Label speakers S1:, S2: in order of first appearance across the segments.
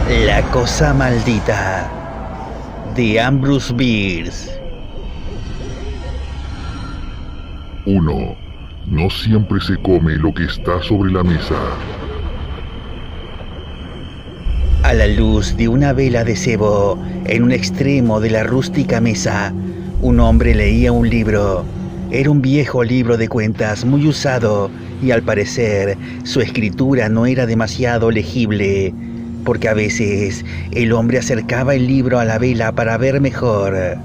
S1: La cosa maldita de Ambrose Bierce.
S2: 1. No siempre se come lo que está sobre la mesa.
S1: A la luz de una vela de cebo, en un extremo de la rústica mesa, un hombre leía un libro. Era un viejo libro de cuentas muy usado y al parecer su escritura no era demasiado legible, porque a veces el hombre acercaba el libro a la vela para ver mejor.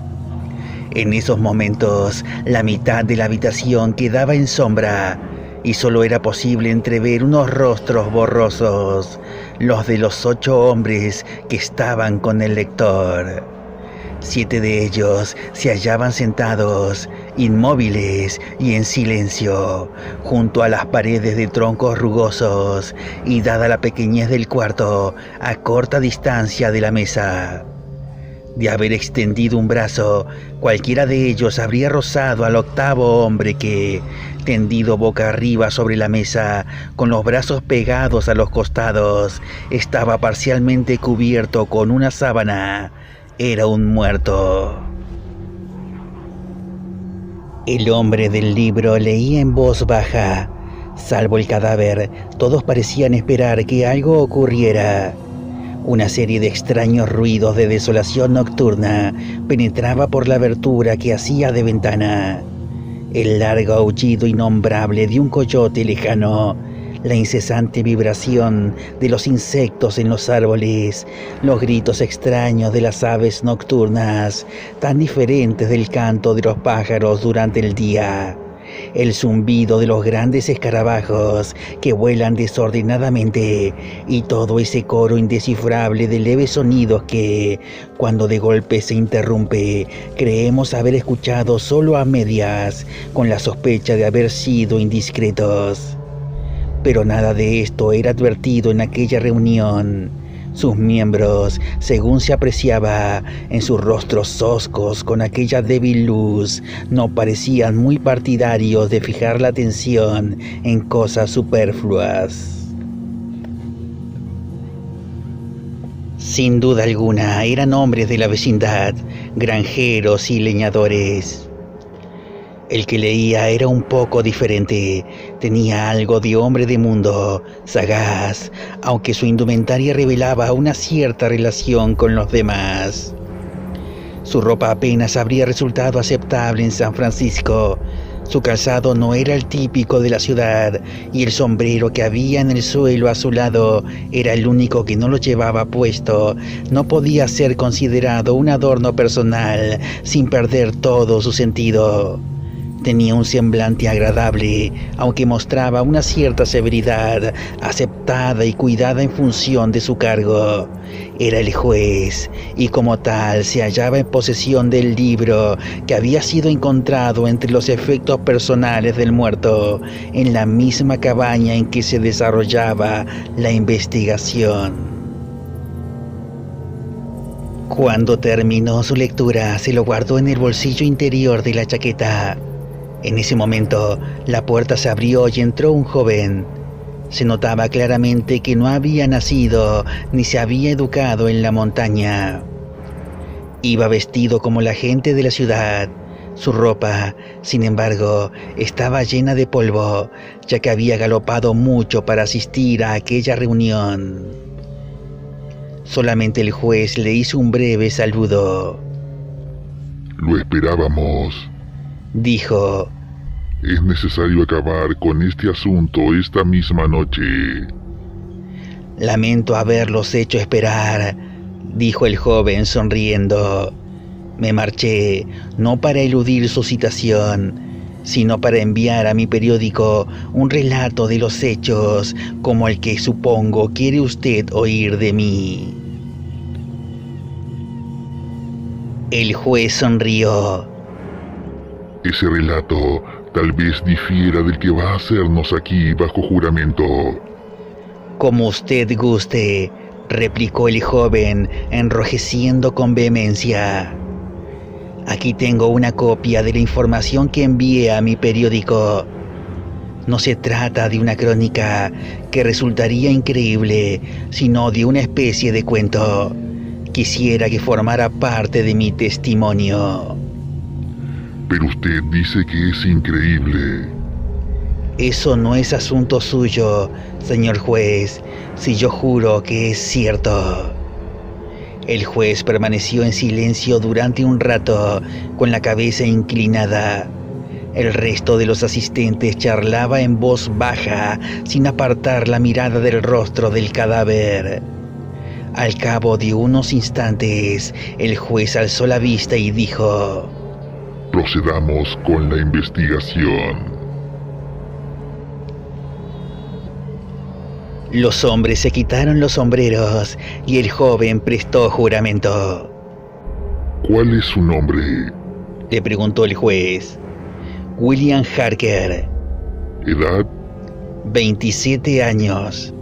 S1: En esos momentos, la mitad de la habitación quedaba en sombra y solo era posible entrever unos rostros borrosos, los de los 8 hombres que estaban con el lector. 7 de ellos se hallaban sentados, inmóviles y en silencio, junto a las paredes de troncos rugosos y, dada la pequeñez del cuarto, a corta distancia de la mesa. De haber extendido un brazo, cualquiera de ellos habría rozado al 8º hombre que, tendido boca arriba sobre la mesa, con los brazos pegados a los costados, estaba parcialmente cubierto con una sábana. Era un muerto. El hombre del libro leía en voz baja. Salvo el cadáver, todos parecían esperar que algo ocurriera. Una serie de extraños ruidos de desolación nocturna penetraba por la abertura que hacía de ventana. El largo aullido innombrable de un coyote lejano, la incesante vibración de los insectos en los árboles, los gritos extraños de las aves nocturnas, tan diferentes del canto de los pájaros durante el día, el zumbido de los grandes escarabajos que vuelan desordenadamente y todo ese coro indescifrable de leves sonidos que, cuando de golpe se interrumpe, creemos haber escuchado solo a medias, con la sospecha de haber sido indiscretos. Pero nada de esto era advertido en aquella reunión. Sus miembros, según se apreciaba en sus rostros hoscos con aquella débil luz, no parecían muy partidarios de fijar la atención en cosas superfluas. Sin duda alguna, eran hombres de la vecindad, granjeros y leñadores. El que leía era un poco diferente, tenía algo de hombre de mundo, sagaz, aunque su indumentaria revelaba una cierta relación con los demás. Su ropa apenas habría resultado aceptable en San Francisco. Su calzado no era el típico de la ciudad y el sombrero que había en el suelo a su lado era el único que no lo llevaba puesto. No podía ser considerado un adorno personal sin perder todo su sentido. Tenía un semblante agradable, aunque mostraba una cierta severidad, aceptada y cuidada en función de su cargo. Era el juez, y como tal se hallaba en posesión del libro que había sido encontrado entre los efectos personales del muerto, en la misma cabaña en que se desarrollaba la investigación. Cuando terminó su lectura, se lo guardó en el bolsillo interior de la chaqueta. En ese momento, la puerta se abrió y entró un joven. Se notaba claramente que no había nacido ni se había educado en la montaña. Iba vestido como la gente de la ciudad. Su ropa, sin embargo, estaba llena de polvo, ya que había galopado mucho para asistir a aquella reunión. Solamente el juez le hizo un breve saludo.
S2: Lo esperábamos,
S1: dijo.
S2: Es necesario acabar con este asunto esta misma noche.
S1: Lamento haberlos hecho esperar, dijo el joven sonriendo. Me marché, no para eludir su citación, sino para enviar a mi periódico un relato de los hechos como el que supongo quiere usted oír de mí. El juez sonrió.
S2: Ese relato tal vez difiera del que va a hacernos aquí bajo juramento.
S1: Como usted guste, replicó el joven, enrojeciendo con vehemencia. Aquí tengo una copia de la información que envié a mi periódico. No se trata de una crónica que resultaría increíble, sino de una especie de cuento. Quisiera que formara parte de mi testimonio.
S2: Pero usted dice que es increíble.
S1: Eso no es asunto suyo, señor juez, si yo juro que es cierto. El juez permaneció en silencio durante un rato, con la cabeza inclinada. El resto de los asistentes charlaba en voz baja, sin apartar la mirada del rostro del cadáver. Al cabo de unos instantes, el juez alzó la vista y dijo:
S2: Procedamos con la investigación.
S1: Los hombres se quitaron los sombreros y el joven prestó juramento.
S2: ¿Cuál es su nombre?
S1: Le preguntó el juez. William Harker.
S2: ¿Edad?
S1: 27 años.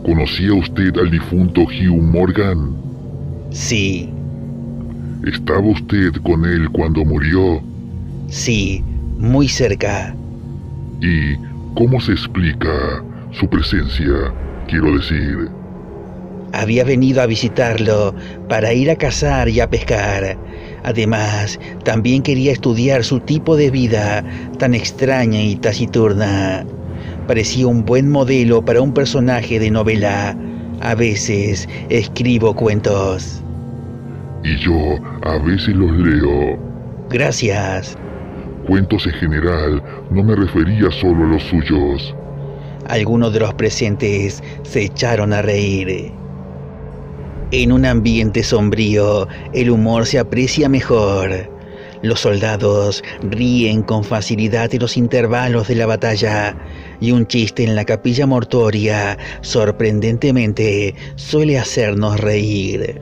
S2: ¿Conocía usted al difunto Hugh Morgan?
S1: Sí.
S2: ¿Estaba usted con él cuando murió?
S1: Sí, muy cerca.
S2: ¿Y cómo se explica su presencia? Quiero decir,
S1: Había venido a visitarlo para ir a cazar y a pescar. Además, también quería estudiar su tipo de vida tan extraña y taciturna. Parecía un buen modelo para un personaje de novela. A veces escribo cuentos.
S2: y yo a veces los leo.
S1: Gracias.
S2: Cuentos en general, no me refería solo a los suyos.
S1: Algunos de los presentes se echaron a reír. En un ambiente sombrío, el humor se aprecia mejor. Los soldados ríen con facilidad en los intervalos de la batalla, y un chiste en la capilla mortuoria, sorprendentemente, suele hacernos reír.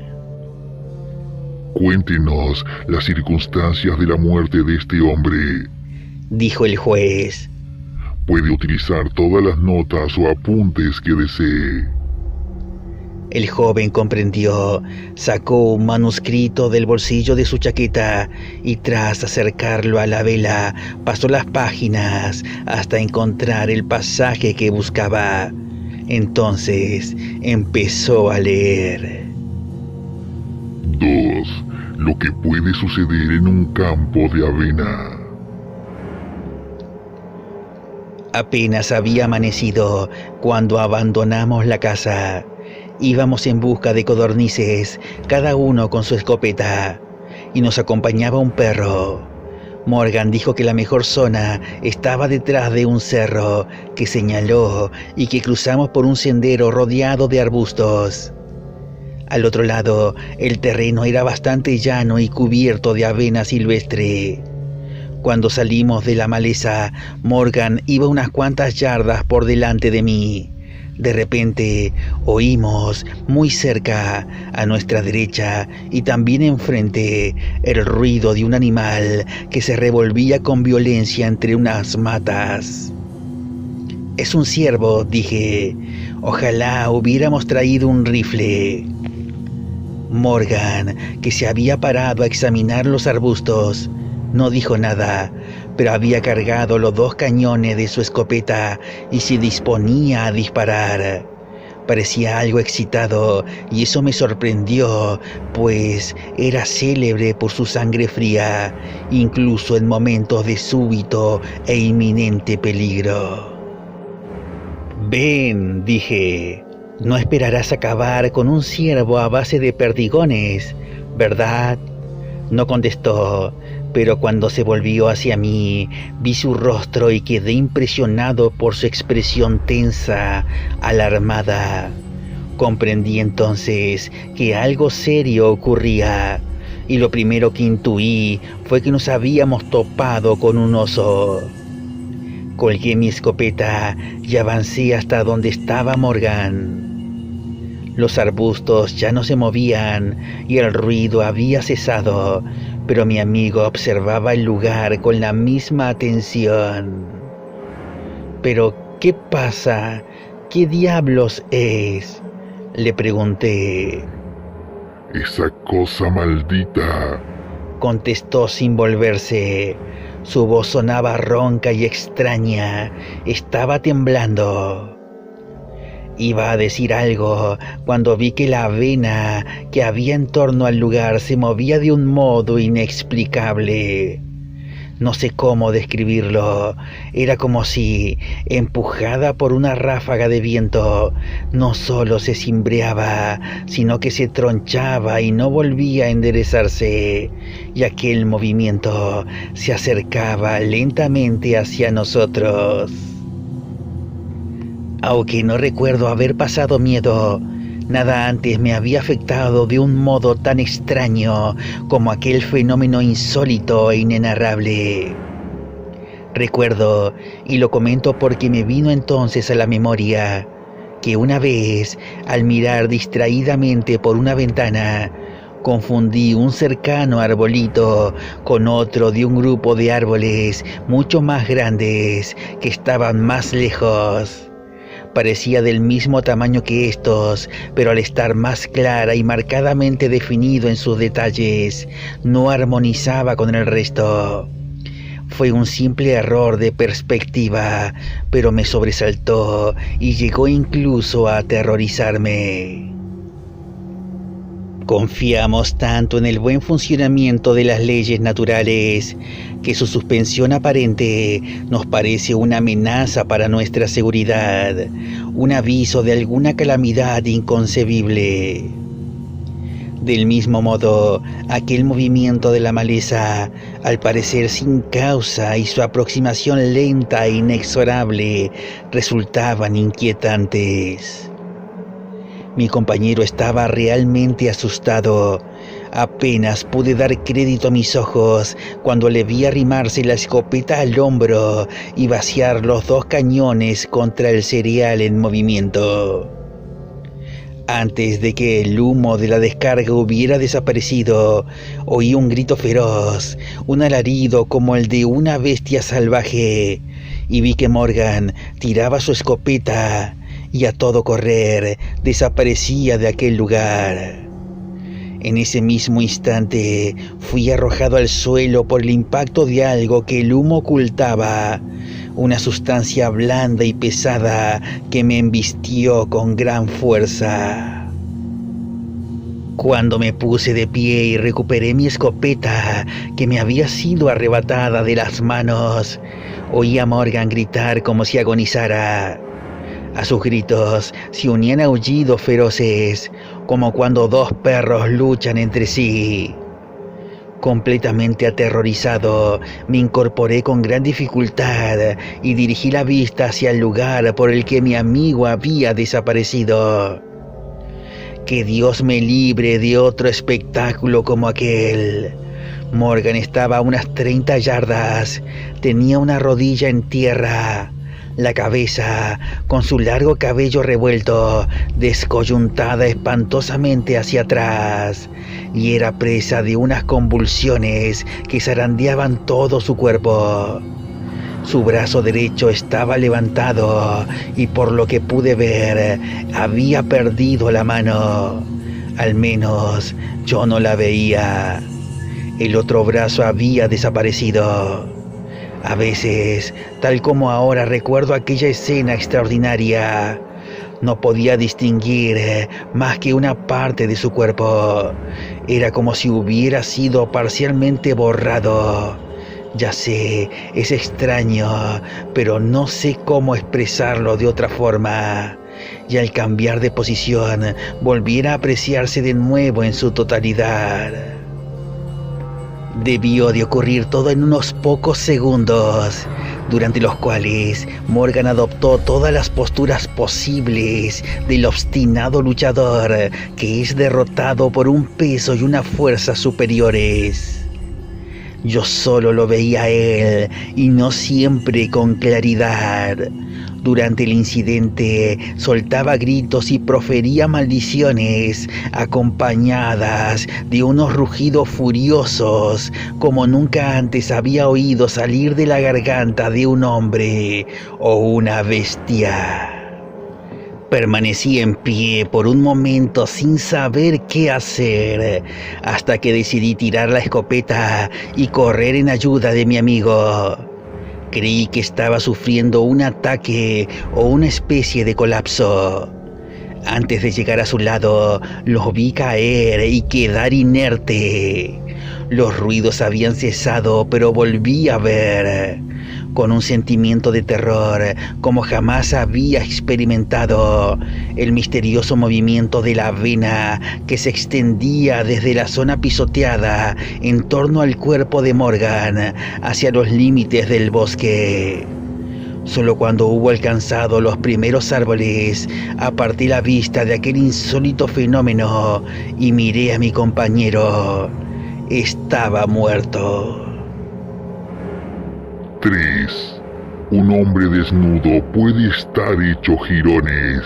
S2: Cuéntenos las circunstancias de la muerte de este hombre.
S1: Dijo el juez.
S2: Puede utilizar todas las notas o apuntes que desee.
S1: El joven comprendió, sacó un manuscrito del bolsillo de su chaqueta y tras acercarlo a la vela, pasó las páginas hasta encontrar el pasaje que buscaba. Entonces empezó a leer.
S2: 2. Lo que puede suceder en un campo de avena.
S1: Apenas había amanecido cuando abandonamos la casa. Íbamos en busca de codornices, cada uno con su escopeta, y nos acompañaba un perro. Morgan dijo que la mejor zona estaba detrás de un cerro que señaló y que cruzamos por un sendero rodeado de arbustos. Al otro lado, el terreno era bastante llano y cubierto de avena silvestre. Cuando salimos de la maleza, Morgan iba unas cuantas yardas por delante de mí. De repente, oímos muy cerca, a nuestra derecha y también enfrente, el ruido de un animal que se revolvía con violencia entre unas matas. Es un ciervo, dije. Ojalá hubiéramos traído un rifle. Morgan, que se había parado a examinar los arbustos, no dijo nada, pero había cargado los 2 cañones de su escopeta y se disponía a disparar. Parecía algo excitado y eso me sorprendió, pues era célebre por su sangre fría, incluso en momentos de súbito e inminente peligro. Ven, dije, no esperarás acabar con un ciervo a base de perdigones, ¿verdad? No contestó, pero cuando se volvió hacia mí, vi su rostro y quedé impresionado por su expresión tensa, alarmada. Comprendí entonces que algo serio ocurría, y lo primero que intuí fue que nos habíamos topado con un oso. Colgué mi escopeta y avancé hasta donde estaba Morgan. Los arbustos ya no se movían y el ruido había cesado, pero mi amigo observaba el lugar con la misma atención. ¿Pero qué pasa? ¿Qué diablos es?, le pregunté.
S2: Esa cosa maldita,
S1: Contestó sin volverse. Su voz sonaba ronca y extraña. Estaba temblando. Iba a decir algo cuando vi que la avena que había en torno al lugar se movía de un modo inexplicable. No sé cómo describirlo. Era como si, empujada por una ráfaga de viento, no solo se cimbreaba, sino que se tronchaba y no volvía a enderezarse. Y aquel movimiento se acercaba lentamente hacia nosotros. Aunque no recuerdo haber pasado miedo, nada antes me había afectado de un modo tan extraño como aquel fenómeno insólito e inenarrable. Recuerdo, y lo comento porque me vino entonces a la memoria, que una vez, al mirar distraídamente por una ventana, confundí un cercano arbolito con otro de un grupo de árboles mucho más grandes que estaban más lejos. Parecía del mismo tamaño que estos, pero al estar más clara y marcadamente definido en sus detalles, no armonizaba con el resto. Fue un simple error de perspectiva, pero me sobresaltó y llegó incluso a aterrorizarme. Confiamos tanto en el buen funcionamiento de las leyes naturales que su suspensión aparente nos parece una amenaza para nuestra seguridad, un aviso de alguna calamidad inconcebible. Del mismo modo, aquel movimiento de la maleza, al parecer sin causa, y su aproximación lenta e inexorable resultaban inquietantes. Mi compañero estaba realmente asustado. Apenas pude dar crédito a mis ojos cuando le vi arrimarse la escopeta al hombro y vaciar los 2 cañones contra el cereal en movimiento. Antes de que el humo de la descarga hubiera desaparecido, oí un grito feroz, un alarido como el de una bestia salvaje, y vi que Morgan tiraba su escopeta y a todo correr desaparecía de aquel lugar. En ese mismo instante fui arrojado al suelo por el impacto de algo que el humo ocultaba, una sustancia blanda y pesada que me embistió con gran fuerza. Cuando me puse de pie y recuperé mi escopeta que me había sido arrebatada de las manos, oí a Morgan gritar como si agonizara. A sus gritos se unían aullidos feroces, como cuando 2 perros luchan entre sí. Completamente aterrorizado, me incorporé con gran dificultad y dirigí la vista hacia el lugar por el que mi amigo había desaparecido. Que Dios me libre de otro espectáculo como aquel. Morgan estaba a unas 30 yardas, tenía una rodilla en tierra. La cabeza, con su largo cabello revuelto, descoyuntada espantosamente hacia atrás, y era presa de unas convulsiones que zarandeaban todo su cuerpo. Su brazo derecho estaba levantado y por lo que pude ver, había perdido la mano. Al menos yo no la veía. El otro brazo había desaparecido. A veces, tal como ahora, recuerdo aquella escena extraordinaria. No podía distinguir más que una parte de su cuerpo. Era como si hubiera sido parcialmente borrado. Ya sé, es extraño, pero no sé cómo expresarlo de otra forma. Y al cambiar de posición, volviera a apreciarse de nuevo en su totalidad. Debió de ocurrir todo en unos pocos segundos, durante los cuales Morgan adoptó todas las posturas posibles del obstinado luchador que es derrotado por un peso y una fuerza superiores. Yo solo lo veía a él, y no siempre con claridad. Durante el incidente soltaba gritos y profería maldiciones acompañadas de unos rugidos furiosos como nunca antes había oído salir de la garganta de un hombre o una bestia. Permanecí en pie por un momento sin saber qué hacer, hasta que decidí tirar la escopeta y correr en ayuda de mi amigo. Creí que estaba sufriendo un ataque o una especie de colapso. Antes de llegar a su lado, lo vi caer y quedar inerte. Los ruidos habían cesado, pero volví a ver, con un sentimiento de terror como jamás había experimentado, el misterioso movimiento de la vena que se extendía desde la zona pisoteada en torno al cuerpo de Morgan hacia los límites del bosque. Solo cuando hubo alcanzado los primeros árboles, aparté la vista de aquel insólito fenómeno y miré a mi compañero. Estaba muerto.
S2: 3. Un hombre desnudo puede estar hecho jirones.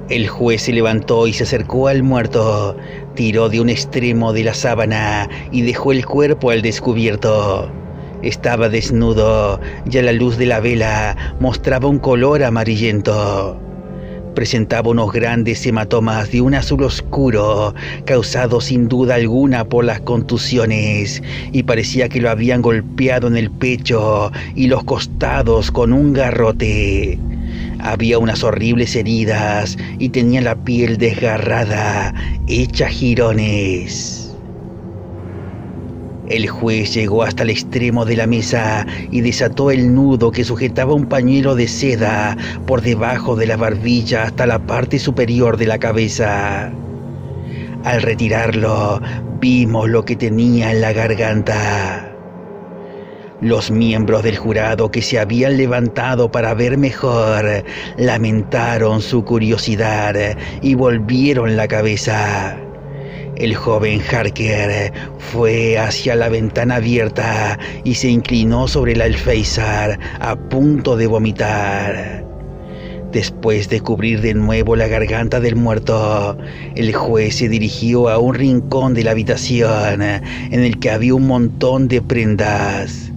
S1: El juez se levantó y se acercó al muerto, tiró de un extremo de la sábana y dejó el cuerpo al descubierto. Estaba desnudo y a la luz de la vela mostraba un color amarillento. Presentaba unos grandes hematomas de un azul oscuro, causados sin duda alguna por las contusiones, y parecía que lo habían golpeado en el pecho y los costados con un garrote. Había unas horribles heridas y tenía la piel desgarrada, hecha jirones. El juez llegó hasta el extremo de la mesa y desató el nudo que sujetaba un pañuelo de seda por debajo de la barbilla hasta la parte superior de la cabeza. Al retirarlo, vimos lo que tenía en la garganta. Los miembros del jurado que se habían levantado para ver mejor lamentaron su curiosidad y volvieron la cabeza. El joven Harker fue hacia la ventana abierta y se inclinó sobre el alféizar a punto de vomitar. Después de cubrir de nuevo la garganta del muerto, el juez se dirigió a un rincón de la habitación en el que había un montón de prendas.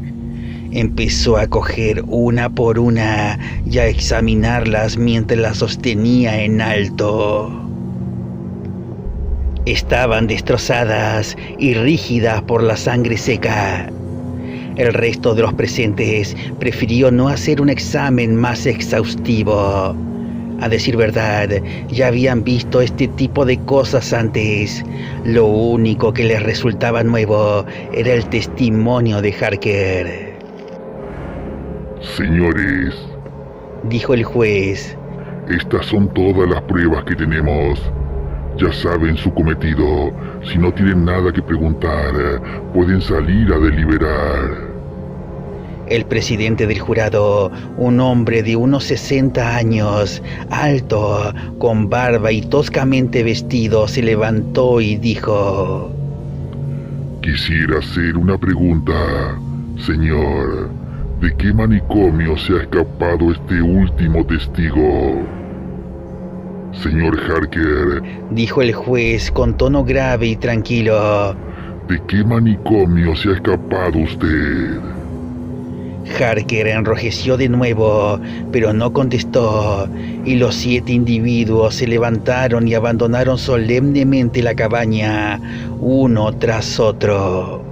S1: Empezó a coger una por una y a examinarlas mientras las sostenía en alto. Estaban destrozadas y rígidas por la sangre seca. El resto de los presentes prefirió no hacer un examen más exhaustivo. A decir verdad, ya habían visto este tipo de cosas antes. Lo único que les resultaba nuevo era el testimonio de Harker.
S2: Señores,
S1: dijo el juez,
S2: estas son todas las pruebas que tenemos. Ya saben su cometido. Si no tienen nada que preguntar, pueden salir a deliberar.
S1: El presidente del jurado, un hombre de unos 60 años, alto, con barba y toscamente vestido, se levantó y dijo:
S2: Quisiera hacer una pregunta, señor. ¿De qué manicomio se ha escapado este último testigo? Señor Harker,
S1: dijo el juez con tono grave y tranquilo.
S2: ¿De qué manicomio se ha escapado usted?
S1: Harker enrojeció de nuevo, pero no contestó, y los 7 individuos se levantaron y abandonaron solemnemente la cabaña, uno tras otro.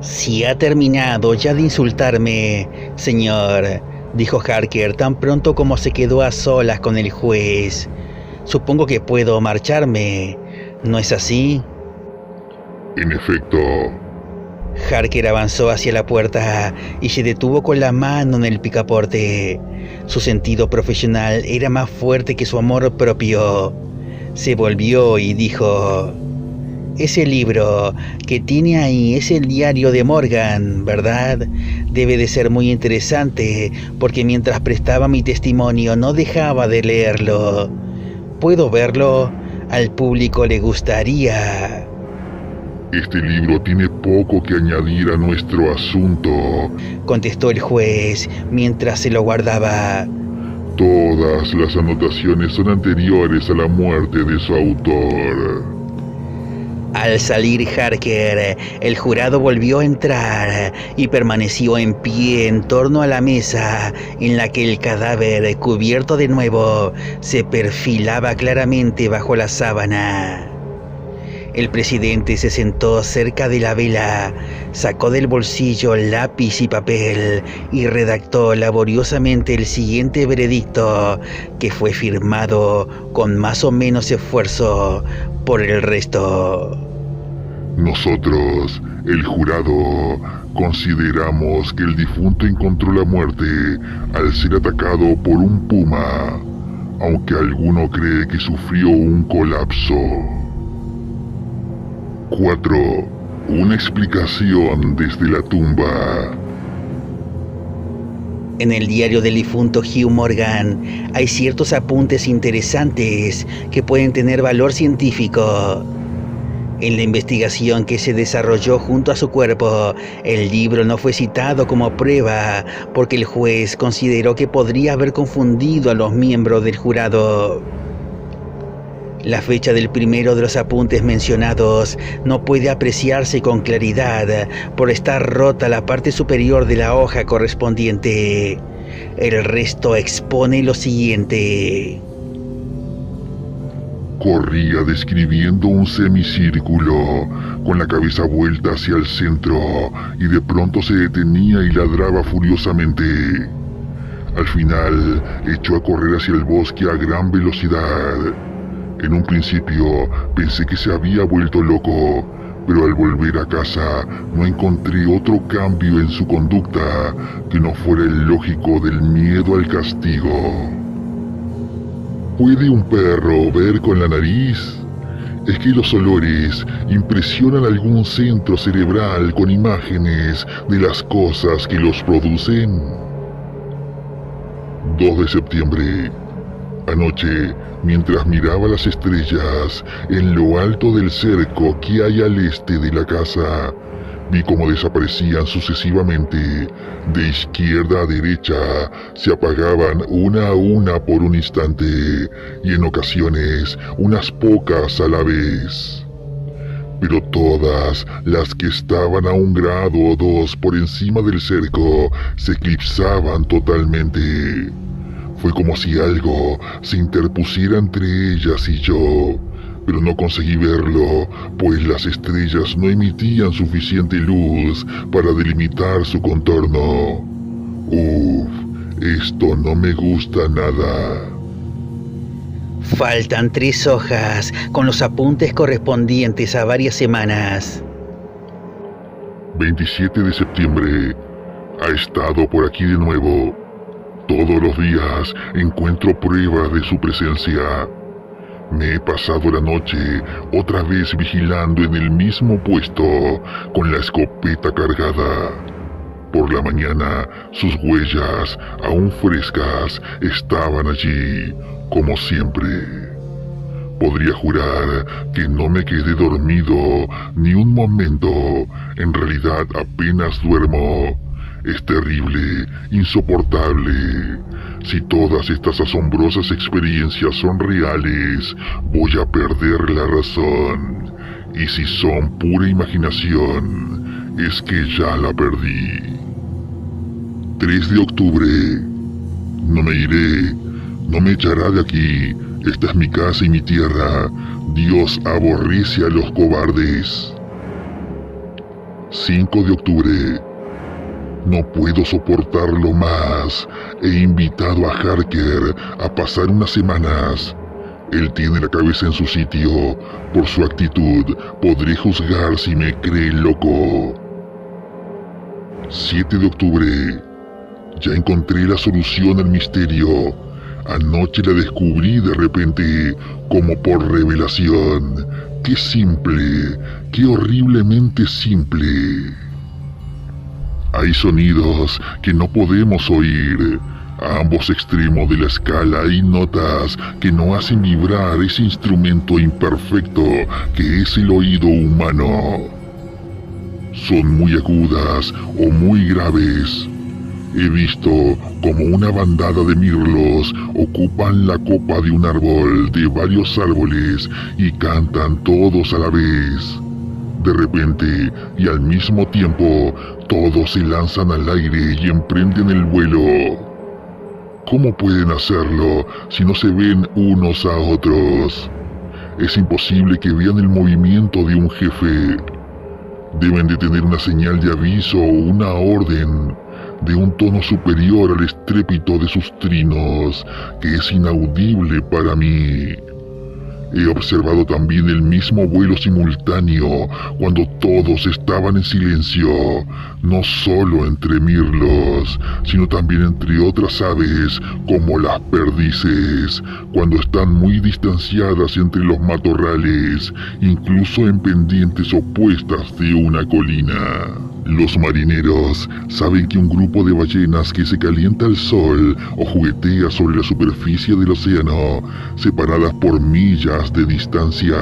S1: Si ha terminado ya de insultarme, señor, dijo Harker tan pronto como se quedó a solas con el juez. Supongo que puedo marcharme, ¿no es así?
S2: En efecto.
S1: Harker avanzó hacia la puerta y se detuvo con la mano en el picaporte. Su sentido profesional era más fuerte que su amor propio. Se volvió y dijo: Ese libro que tiene ahí es el diario de Morgan, ¿verdad? Debe de ser muy interesante, porque mientras prestaba mi testimonio no dejaba de leerlo. ¿Puedo verlo? Al público le gustaría.
S2: Este libro tiene poco que añadir a nuestro asunto,
S1: contestó el juez mientras se lo guardaba.
S2: Todas las anotaciones son anteriores a la muerte de su autor.
S1: Al salir Harker, el jurado volvió a entrar y permaneció en pie en torno a la mesa en la que el cadáver, cubierto de nuevo, se perfilaba claramente bajo la sábana. El presidente se sentó cerca de la vela, sacó del bolsillo lápiz y papel y redactó laboriosamente el siguiente veredicto, que fue firmado con más o menos esfuerzo por el resto.
S2: Nosotros, el jurado, consideramos que el difunto encontró la muerte al ser atacado por un puma, aunque alguno cree que sufrió un colapso. 4. Una explicación desde la tumba.
S1: En el diario del difunto Hugh Morgan hay ciertos apuntes interesantes que pueden tener valor científico. En la investigación que se desarrolló junto a su cuerpo, el libro no fue citado como prueba porque el juez consideró que podría haber confundido a los miembros del jurado. La fecha del primero de los apuntes mencionados no puede apreciarse con claridad por estar rota la parte superior de la hoja correspondiente. El resto expone lo siguiente.
S2: Corría describiendo un semicírculo, con la cabeza vuelta hacia el centro, y de pronto se detenía y ladraba furiosamente. Al final, echó a correr hacia el bosque a gran velocidad. En un principio pensé que se había vuelto loco, pero al volver a casa no encontré otro cambio en su conducta que no fuera el lógico del miedo al castigo. ¿Puede un perro ver con la nariz? ¿Es que los olores impresionan algún centro cerebral con imágenes de las cosas que los producen? 2 de septiembre. Anoche, mientras miraba las estrellas en lo alto del cerco que hay al este de la casa, vi cómo desaparecían sucesivamente, de izquierda a derecha, se apagaban una a una por un instante, y en ocasiones unas pocas a la vez. Pero todas las que estaban a 1 grado o 2 por encima del cerco se eclipsaban totalmente. Fue como si algo se interpusiera entre ellas y yo, pero no conseguí verlo, pues las estrellas no emitían suficiente luz para delimitar su contorno. Esto no me gusta nada.
S1: Faltan 3 hojas con los apuntes correspondientes a varias semanas.
S2: 27 de septiembre. Ha estado por aquí de nuevo. Todos los días encuentro pruebas de su presencia. Me he pasado la noche otra vez vigilando en el mismo puesto con la escopeta cargada. Por la mañana sus huellas, aún frescas, estaban allí, como siempre. Podría jurar que no me quedé dormido ni un momento. En realidad apenas duermo. Es terrible, insoportable. Si todas estas asombrosas experiencias son reales, voy a perder la razón. Y si son pura imaginación, es que ya la perdí. 3 de octubre. No me iré, no me echará de aquí. Esta es mi casa y mi tierra. Dios aborrece a los cobardes. 5 de octubre. No puedo soportarlo más. He invitado a Harker a pasar unas semanas. Él tiene la cabeza en su sitio. Por su actitud, podré juzgar si me cree loco. 7 de octubre. Ya encontré la solución al misterio. Anoche la descubrí de repente, como por revelación. ¡Qué simple! ¡Qué horriblemente simple! Hay sonidos que no podemos oír. A ambos extremos de la escala hay notas que no hacen vibrar ese instrumento imperfecto que es el oído humano. Son muy agudas o muy graves. He visto como una bandada de mirlos ocupan la copa de un árbol, de varios árboles, y cantan todos a la vez. De repente, y al mismo tiempo, todos se lanzan al aire y emprenden el vuelo. ¿Cómo pueden hacerlo si no se ven unos a otros? Es imposible que vean el movimiento de un jefe. Deben de tener una señal de aviso o una orden, de un tono superior al estrépito de sus trinos, que es inaudible para mí. He observado también el mismo vuelo simultáneo cuando todos estaban en silencio, no solo entre mirlos, sino también entre otras aves como las perdices, cuando están muy distanciadas entre los matorrales, incluso en pendientes opuestas de una colina. Los marineros saben que un grupo de ballenas que se calienta al sol o juguetea sobre la superficie del océano, separadas por millas de distancia,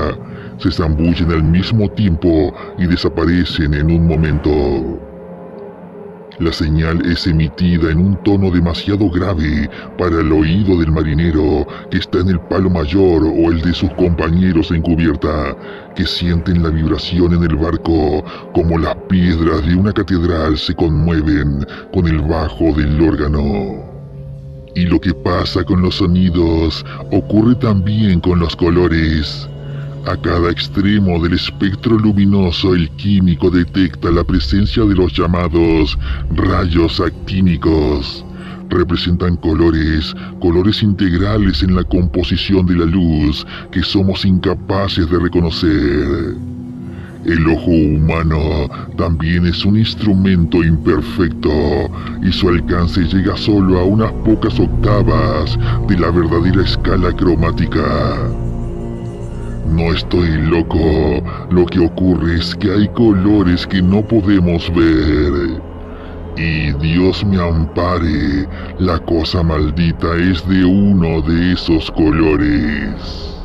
S2: se zambullen al mismo tiempo y desaparecen en un momento. La señal es emitida en un tono demasiado grave para el oído del marinero que está en el palo mayor o el de sus compañeros en cubierta, que sienten la vibración en el barco como las piedras de una catedral se conmueven con el bajo del órgano. Y lo que pasa con los sonidos ocurre también con los colores. A cada extremo del espectro luminoso el químico detecta la presencia de los llamados rayos actínicos. Representan colores integrales en la composición de la luz que somos incapaces de reconocer. El ojo humano también es un instrumento imperfecto y su alcance llega solo a unas pocas octavas de la verdadera escala cromática. No estoy loco, lo que ocurre es que hay colores que no podemos ver. Y Dios me ampare, la cosa maldita es de uno de esos colores.